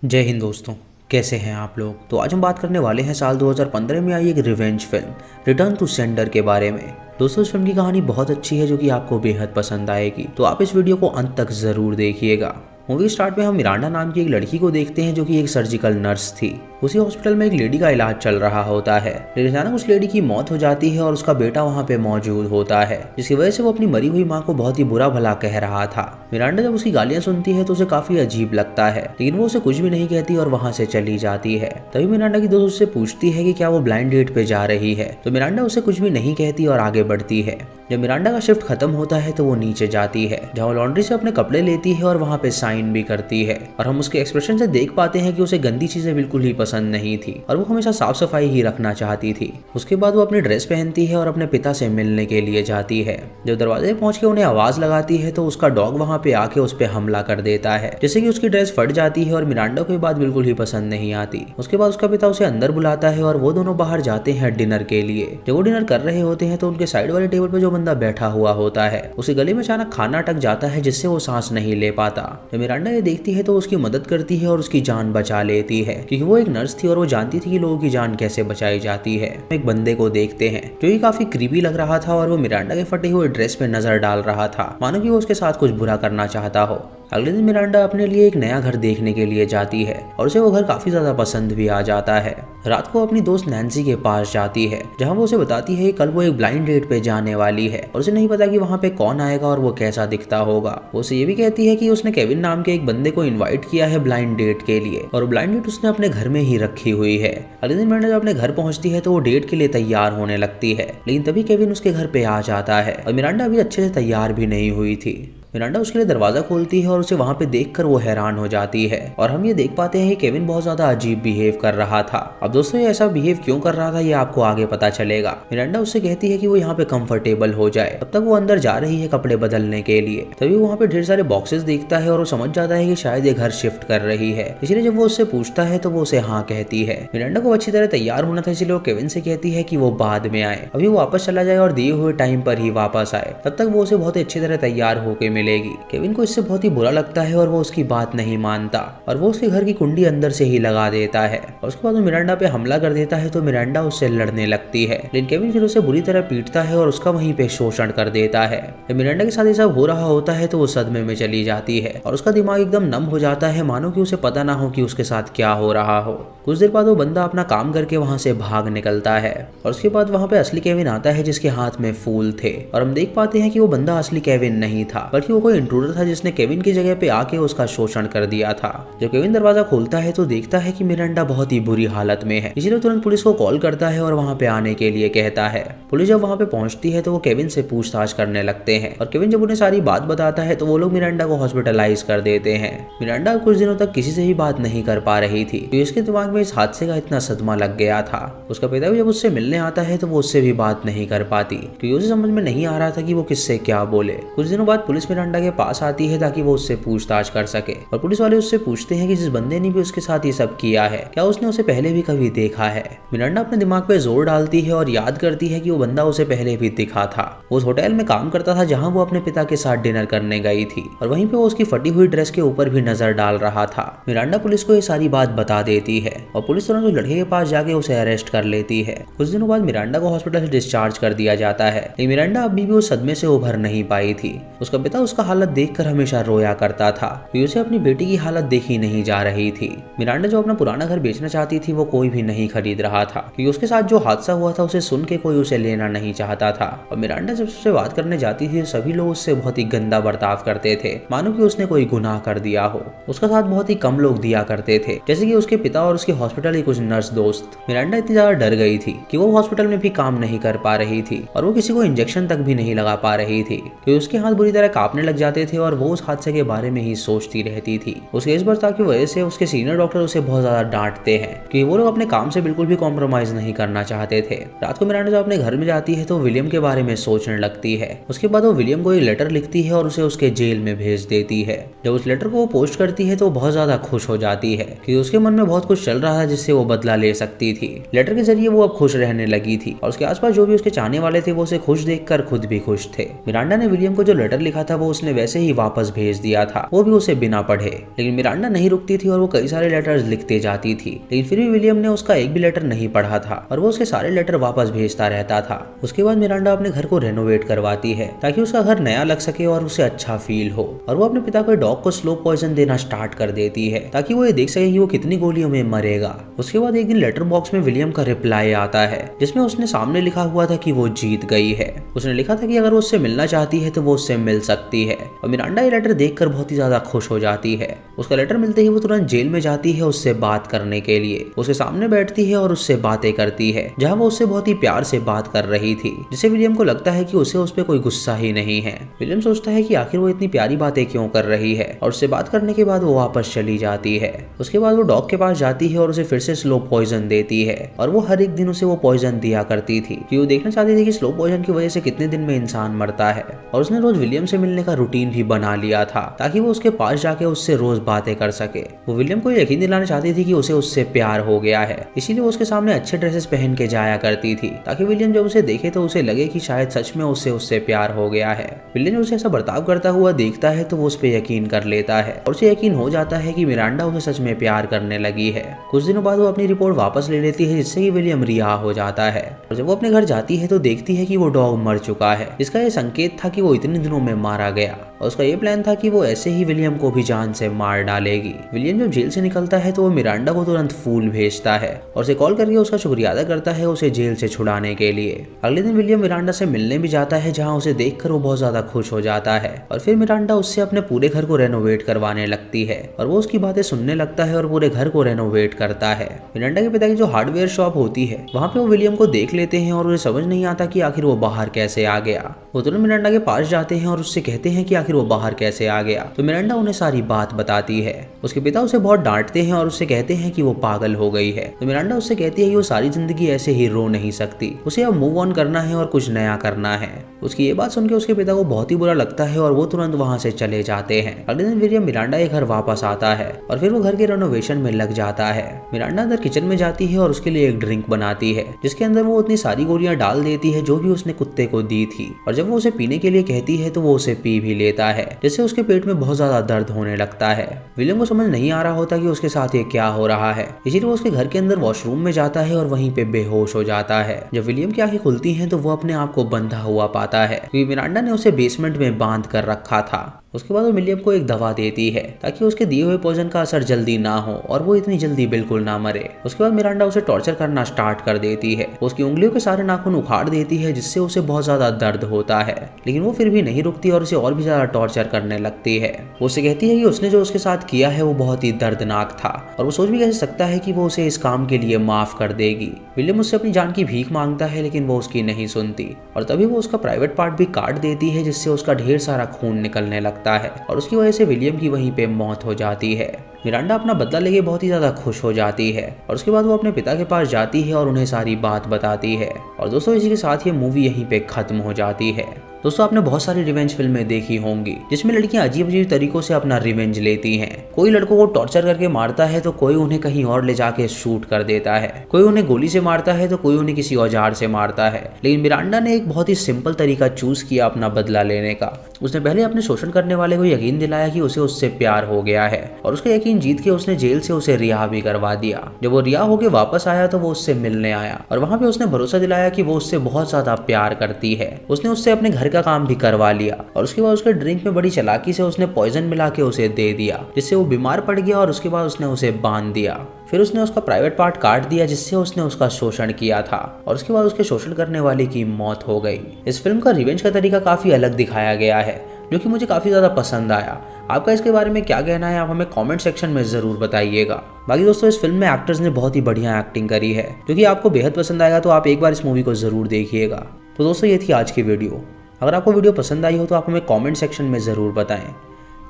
जय हिंद दोस्तों। कैसे हैं आप लोग। तो आज हम बात करने वाले हैं साल 2015 में आई एक revenge film Return to Sender के बारे में। दोस्तों, इस फिल्म की कहानी बहुत अच्छी है जो कि आपको बेहद पसंद आएगी, तो आप इस वीडियो को अंत तक ज़रूर देखिएगा। मूवी स्टार्ट में हम मिरांडा नाम की एक लड़की को देखते हैं जो कि एक सर्जिकल नर्स थी। उसी हॉस्पिटल में एक लेडी का इलाज चल रहा होता है, लेकिन अचानक उस लेडी की मौत हो जाती है और उसका बेटा वहाँ पे मौजूद होता है, जिसकी वजह से वो अपनी मरी हुई माँ को बहुत ही बुरा भला कह रहा था। मिरांडा जब उसकी गालियाँ सुनती है तो उसे काफी अजीब लगता है, लेकिन वो उसे कुछ भी नहीं कहती और वहाँ से चली जाती है। तभी मिरांडा की दोस्त उससे पूछती है कि क्या वो ब्लाइंड डेट पे जा रही है, तो मिरांडा उसे कुछ भी नहीं कहती और आगे बढ़ती है। जब मिरांडा का शिफ्ट खत्म होता है तो वो नीचे जाती है, जहाँ लॉन्ड्री से अपने कपड़े लेती है और वहाँ पे साइन भी करती है। और हम उसके एक्सप्रेशन से देख पाते हैं कि उसे गंदी चीजें बिल्कुल ही पसंद नहीं थी और वो हमेशा साफ सफाई ही रखना चाहती थी। उसके बाद वो अपनी ड्रेस पहनती है और अपने पिता से मिलने के लिए जाती है। जब दरवाजे पहुंच के उन्हें आवाज लगाती है तो उसका डॉग वहाँ पे आके उस पे हमला कर देता है, जिससे कि उसकी ड्रेस फट जाती है और मिरांडा को ये बात बिल्कुल ही पसंद नहीं आती। उसके बाद उसका पिता उसे अंदर बुलाता है और वो दोनों बाहर जाते हैं डिनर के लिए। जब वो डिनर कर रहे होते हैं तो उनके साइड वाले टेबल पे जो बंदा बैठा हुआ होता है उसके गले में अचानक खाना अटक जाता है, जिससे वो सांस नहीं ले पाता। जब मिरांडा ये देखती है तो उसकी मदद करती है और उसकी जान बचा लेती है, क्योंकि वो एक नर्स थी और वो जानती थी कि लोगों की जान कैसे बचाई जाती है। एक बंदे को देखते हैं जो कि काफी क्रीपी लग रहा था और वो मिरांडा के फटे हुए ड्रेस पे नजर डाल रहा था, मानो कि वो उसके साथ कुछ बुरा करना चाहता हो। अगले दिन मिरांडा अपने लिए एक नया घर देखने के लिए जाती है और उसे वो घर काफी ज्यादा पसंद भी आ जाता है। रात को अपनी दोस्त नैन्सी के पास जाती है, जहां वो उसे बताती है कि कल वो एक ब्लाइंड डेट पे जाने वाली है और उसे नहीं पता कि वहां पे कौन आएगा और वो कैसा दिखता होगा। वो उसे ये भी कहती है कि उसने केविन नाम के एक बंदे को इन्वाइट किया है ब्लाइंड डेट के लिए और ब्लाइंड डेट उसने अपने घर में ही रखी हुई है। अगले दिन मिरांडा जब अपने घर पहुंचती है तो वो डेट के लिए तैयार होने लगती है, लेकिन तभी केविन उसके घर पे आ जाता है और मिरांडा अभी अच्छे से तैयार भी नहीं हुई थी। मिरांडा उसके लिए दरवाजा खोलती है और उसे वहां पे देखकर वो हैरान हो जाती है और हम ये देख पाते हैं कि केविन बहुत ज्यादा अजीब बिहेव कर रहा था। अब दोस्तों, ये ऐसा बिहेव क्यों कर रहा था ये आपको आगे पता चलेगा। मिरांडा उससे कहती है कि वो यहाँ पे कंफर्टेबल हो जाए, तब तक वो अंदर जा रही है कपड़े बदलने के लिए। तभी वो वहाँ पे ढेर सारे बॉक्सेस देखता है और वो समझ जाता है कि शायद ये घर शिफ्ट कर रही है, इसलिए जब वो उससे पूछता है तो वो उसे हाँ कहती है। मिरांडा को अच्छी तरह तैयार होना था, इसलिए वो केविन से कहती है कि वो बाद में आए, अभी वो वापस चला जाए और दिए हुए टाइम पर ही वापस आए, तब तक वो उसे बहुत ही अच्छी तरह तैयार होकर मिलेगी। केविन को इससे बहुत ही बुरा लगता है और वो उसकी बात नहीं मानता और वो उसके घर की कुंडी अंदर से ही लगा देता है और उसके बाद वो मिरांडा पे हमला कर देता है। तो मिरांडा उससे लड़ने लगती है, लेकिन केविन फिर उसे बुरी तरह पीटता है और उसका वहीं पे शोषण कर देता है। जब मिरांडा के साथ ये सब हो रहा होता है तो वो सदमे में चली जाती है और उसका दिमाग एकदम नम हो जाता है, मानो कि उसे पता ना हो कि उसके साथ क्या हो रहा हो। कुछ देर बाद वो बंदा अपना काम करके वहां से भाग निकलता है और उसके बाद वहां पे असली केविन आता है जिसके हाथ में फूल थे और हम देख पाते हैं कि वो बंदा असली केविन नहीं था, बल्कि वो कोई इंट्रूडर था जिसने केविन की जगह पे आके उसका शोषण कर दिया था। जब केविन दरवाजा खोलता है तो देखता है कि मिरांडा बहुत ही बुरी हालत में है, इसलिए तुरंत पुलिस को कॉल करता है और वहां पे आने के लिए कहता है। पुलिस जब वहां पे पहुंचती है तो वो केविन से पूछताछ करने लगते हैं और केविन जब उन्हें सारी बात बताता है तो वो लोग मिरांडा को हॉस्पिटलाइज कर देते हैं। मिरांडा कुछ दिनों तक किसी से ही बात नहीं कर पा रही थी, तो इसके दिमाग में इस हादसे का इतना सदमा लग गया था। उसका पिता भी जब उससे मिलने आता है तो वो उससे भी बात नहीं कर पाती, क्योंकि उसे समझ में नहीं आ रहा था कि वो किससे क्या बोले। कुछ दिनों बाद पुलिस मिरांडा के पास आती है ताकि वो उससे पूछताछ कर सके और पुलिस वाले उससे पूछते हैं कि जिस बंदे ने भी उसके साथ ये सब किया है क्या उसने उसे पहले भी कभी देखा है। मिरांडा अपने दिमाग पे जोर डालती है और याद करती है कि वो बंदा उसे पहले भी दिखा था। वो उस होटल में काम करता था जहां वो अपने पिता के साथ डिनर करने गई थी और वहीं पे वो उसकी फटी हुई ड्रेस के ऊपर भी नजर डाल रहा था। मिरांडा पुलिस को ये सारी बात बता देती है और पुलिस तुरंत उस लड़के के पास जाके उसे अरेस्ट कर लेती है। कुछ दिनों बाद मिरांडा को हॉस्पिटल से डिस्चार्ज कर दिया जाता है, लेकिन मिरांडा अभी भी उस सदमे से उभर नहीं पाई थी। उसका पिता उसका हालत देखकर हमेशा रोया करता था, उसे अपनी बेटी की हालत देखी नहीं जा रही थी। मिरांडा जो अपना पुराना घर बेचना चाहती थी वो कोई भी नहीं खरीद रहा था, क्योंकि उसके साथ जो हादसा हुआ था उसे सुन के कोई उसे लेना नहीं चाहता था। और मिरांडा जब उससे बात करने जाती थी सभी लोग उससे बहुत ही गंदा बर्ताव करते थे, मानो कि उसने कोई गुनाह कर दिया हो। उसका साथ बहुत ही कम लोग दिया करते थे, जैसे कि उसके पिता और उसके हॉस्पिटल की कुछ नर्स दोस्त। मिरांडा इतनी ज्यादा डर गई थी कि वो हॉस्पिटल में भी काम नहीं कर पा रही थी और वो किसी को इंजेक्शन तक भी नहीं लगा पा रही थी, क्योंकि उसके हाथ बुरी तरह कांपने लग जाते थे और वो उस हादसे के बारे में ही सोचती रहती थी। उसके इस बर्ताव की वजह से उसके सीनियर डॉक्टर उसे बहुत ज्यादा डांटते हैं, क्योंकि वो लोग अपने काम से बिल्कुल भी कॉम्प्रोमाइज नहीं करना चाहते थे। रात को मिरांडा जब अपने घर में जाती है तो विलियम के बारे में सोचने लगती है। उसके बाद वो विलियम को एक लेटर लिखती है और उसे उसके जेल में भेज देती है। जब उस लेटर को वो पोस्ट करती है तो वो बहुत ज्यादा खुश हो जाती है, क्योंकि उसके मन में बहुत कुछ चल रहा था जिससे वो बदला ले सकती थी। लेटर के जरिए वो अब खुश रहने लगी थी और उसके आसपास जो भी उसके चाहने वाले थे वो उसे खुश देखकर खुद भी खुश थे। मिरांडा ने विलियम को जो लेटर लिखा था वो वो उसने वैसे ही वापस भेज दिया था, वो भी उसे बिना पढ़े। लेकिन मिरांडा नहीं रुकती थी और वो कई सारे लेटर्स लिखते जाती थी, लेकिन फिर भी विलियम ने उसका एक भी लेटर नहीं पढ़ा था और वो उसके सारे लेटर वापस भेजता रहता था। उसके बाद मिरांडा अपने घर को रेनोवेट करवाती है ताकि उसका घर नया लग सके और उसे अच्छा फील हो, और वो अपने पिता को डॉग को स्लो पॉइजन देना स्टार्ट कर देती है ताकि वो ये देख सके कि वो कितनी गोलियों में मरेगा। उसके बाद एक दिन लेटर बॉक्स में विलियम का रिप्लाई आता है जिसमें उसने सामने लिखा हुआ था कि वो जीत गई है। उसने लिखा था कि अगर वो उससे मिलना चाहती है तो वो उससे मिल सकती है, और मिरांडा ये लेटर देखकर बहुत ही ज्यादा खुश हो जाती है। उसका लेटर मिलते ही वो तुरंत जेल में जाती है उससे बात करने के लिए। उसके सामने बैठती है और उससे बातें करती है, जहाँ वो उससे बहुत ही प्यार से बात कर रही थी, जिससे विलियम को लगता है कि उसे उस पर कोई गुस्सा ही नहीं है। विलियम सोचता है कि आखिर वो इतनी प्यारी बातें क्यों कर रही है, और उससे बात करने के बाद वो वापस चली जाती है। उसके बाद वो डॉग के पास जाती है और उसे फिर से स्लो पॉइजन देती है, और वो हर एक दिन उसे वो पॉइजन दिया करती थी कि वो देखना चाहती थी कि स्लो पॉइजन की वजह से कितने दिन में इंसान मरता है। और उसने रोज विलियम से मिलने का रूटीन भी बना लिया था ताकि वो उसके पास जाके उससे रोज बातें कर सके। वो विलियम को यकीन दिलाना चाहती थी कि उसे उससे प्यार हो गया है, इसीलिए वो उसके सामने अच्छे ड्रेसेस पहन के जाया करती थी ताकि विलियम जब उसे देखे तो उसे लगे कि शायद सच में उससे प्यार हो गया है। विलियम उसे ऐसा बर्ताव करता हुआ देखता है तो वो उस पर यकीन कर लेता है और उसे यकीन हो जाता है कि मिरांडा उसे सच में प्यार करने लगी है। कुछ दिनों बाद वो अपनी रिपोर्ट वापस ले लेती है, जिससे कि विलियम रिहा हो जाता है। और जब वो अपने घर जाती है तो देखती है कि वो डॉग मर चुका है, जिसका ये संकेत था कि वो इतने दिनों में मारा गया, और उसका ये प्लान था कि वो ऐसे ही विलियम को भी जान से मार डालेगी। विलियम जब जेल से निकलता है तो वो मिरांडा को तुरंत फूल भेजता है और उसे कॉल करके उसका शुक्रिया अदा करता है उसे जेल से छुड़ाने के लिए। अगले दिन विलियम मिरांडा से मिलने भी जाता है, जहाँ उसे देखकर वो बहुत ज्यादा खुश हो जाता है, और फिर मिरांडा उससे अपने पूरे घर को रेनोवेट करवाने लगती है और वो उसकी बातें सुनने लगता है और पूरे घर को रेनोवेट करता है। मिरांडा के पिता की जो हार्डवेयर शॉप होती है वहाँ पे वो विलियम को देख लेते हैं और उन्हें समझ नहीं आता कि आखिर वो बाहर कैसे आ गया। वो तुरंत मिरांडा के पास जाते हैं और उससे कहते हैं कि आखिर वो बाहर कैसे आ गया, तो मिरांडा उन्हें सारी बात बताती है। उसके पिता उसे बहुत डांटते हैं और उससे कहते हैं कि वो पागल हो गई है, तो मिरांडा उससे कहती है कि वो सारी जिंदगी ऐसे ही रो नहीं सकती, उसे अब मूव ऑन करना है और कुछ नया करना है। उसकी ये बात सुनकर उसके पिता को बहुत ही बुरा लगता है और वो तुरंत वहाँ से चले जाते हैं। अगले दिन विलियम मिरांडा के घर वापस आता है और फिर वो घर के रेनोवेशन में लग जाता है। मिरांडा अंदर किचन में जाती है और उसके लिए एक ड्रिंक बनाती है, जिसके अंदर वो उतनी सारी गोलियां डाल देती है जो भी उसने कुत्ते को दी थी, और जब वो उसे पीने के लिए कहती है तो वो उसे पी भी लेता है, जिससे उसके पेट में बहुत ज्यादा दर्द होने लगता है। विलियम को समझ नहीं आ रहा होता कि उसके साथ ये क्या हो रहा है, इसीलिए वो उसके घर के अंदर वॉशरूम में जाता है और वहीं पे बेहोश हो जाता है। जब विलियम की आंखें खुलती हैं तो वो अपने आप को बंधा हुआ पाता है, क्योंकि मिरांडा ने उसे बेसमेंट में बांध कर रखा था। उसके बाद वो विलियम को एक दवा देती है ताकि उसके दिए हुए पॉइजन का असर जल्दी ना हो और वो इतनी जल्दी बिल्कुल ना मरे। उसके बाद मिरांडा उसे टॉर्चर करना स्टार्ट कर देती है, उसकी उंगलियों के सारे नाखून उखाड़ देती है, जिससे उसे बहुत ज्यादा दर्द होता है, लेकिन वो फिर भी नहीं रुकती और उसे और भी ज्यादा टॉर्चर करने लगती है। वो उसे कहती है कि उसने जो उसके साथ किया है वो बहुत ही दर्दनाक था और वो सोच भी कैसे सकता है कि वो उसे इस काम के लिए माफ कर देगी। विलियम उससे अपनी जान की भीख मांगता है, लेकिन वो उसकी नहीं सुनती, और तभी वो उसका प्राइवेट पार्ट भी काट देती है, जिससे उसका ढेर सारा खून निकलने लगता है और उसकी वजह से विलियम की वहीं पे मौत हो जाती है। मिरांडा अपना बदला लेके बहुत ही ज्यादा खुश हो जाती है और उसके बाद वो अपने पिता के पास जाती है और उन्हें सारी बात बताती है। और दोस्तों इसी के साथ ये मूवी यहीं पे खत्म हो जाती है। दोस्तों आपने बहुत सारी रिवेंज फिल्में देखी होंगी जिसमें लड़कियां अजीब अजीब तरीकों से अपना रिवेंज लेती हैं। कोई लड़कों को टॉर्चर करके मारता है तो कोई उन्हें कहीं और ले जाके शूट कर देता है, कोई उन्हें गोली से मारता है तो कोई उन्हें किसी औजार से मारता है। लेकिन मिरांडा ने एक बहुत ही सिंपल तरीका चूज किया अपना बदला लेने का। उसने पहले अपने शोषण करने वाले को यकीन दिलाया कि उसे उससे प्यार हो गया है और उसका यकीन जीत के उसने जेल से उसे रिहा भी करवा दिया। जब वो रिहा होके वापस आया तो वो उससे मिलने आया और वहाँ पे उसने भरोसा दिलाया कि वो उससे बहुत ज्यादा प्यार करती है। उसने उससे अपने घर का काम भी करवा लिया और उसके बाद उसके ड्रिंक में बड़ी चालाकी से उसने पॉइजन मिला के उसे दे दिया, जिससे वो बीमार पड़ गया और उसके बाद उसने उसे बांध दिया। फिर उसने उसका प्राइवेट पार्ट काट दिया जिससे उसने उसका शोषण किया था और उसके बाद उसके शोषण करने वाले की मौत हो गई। इस फिल्म का रिवेंज का तरीका काफी अलग दिखाया गया है जो कि मुझे काफी ज्यादा पसंद आया। आपका इसके बारे में क्या कहना है आप हमें कमेंट सेक्शन में जरूर बताइएगा। बाकी दोस्तों इस फिल्म में एक्टर्स ने बहुत ही बढ़िया एक्टिंग करी है जो कि आपको बेहद पसंद आएगा, तो आप एक बार इस मूवी को जरूर देखिएगा। तो दोस्तों ये थी आज की वीडियो। अगर आपको वीडियो पसंद आई हो तो आप हमें कमेंट सेक्शन में ज़रूर बताएं।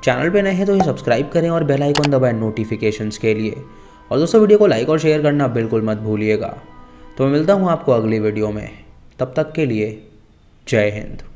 चैनल पे नए हैं तो सब्सक्राइब करें और बेल आइकन दबाएं नोटिफिकेशंस के लिए। और दोस्तों वीडियो को लाइक और शेयर करना बिल्कुल मत भूलिएगा। तो मैं मिलता हूँ आपको अगली वीडियो में, तब तक के लिए जय हिंद।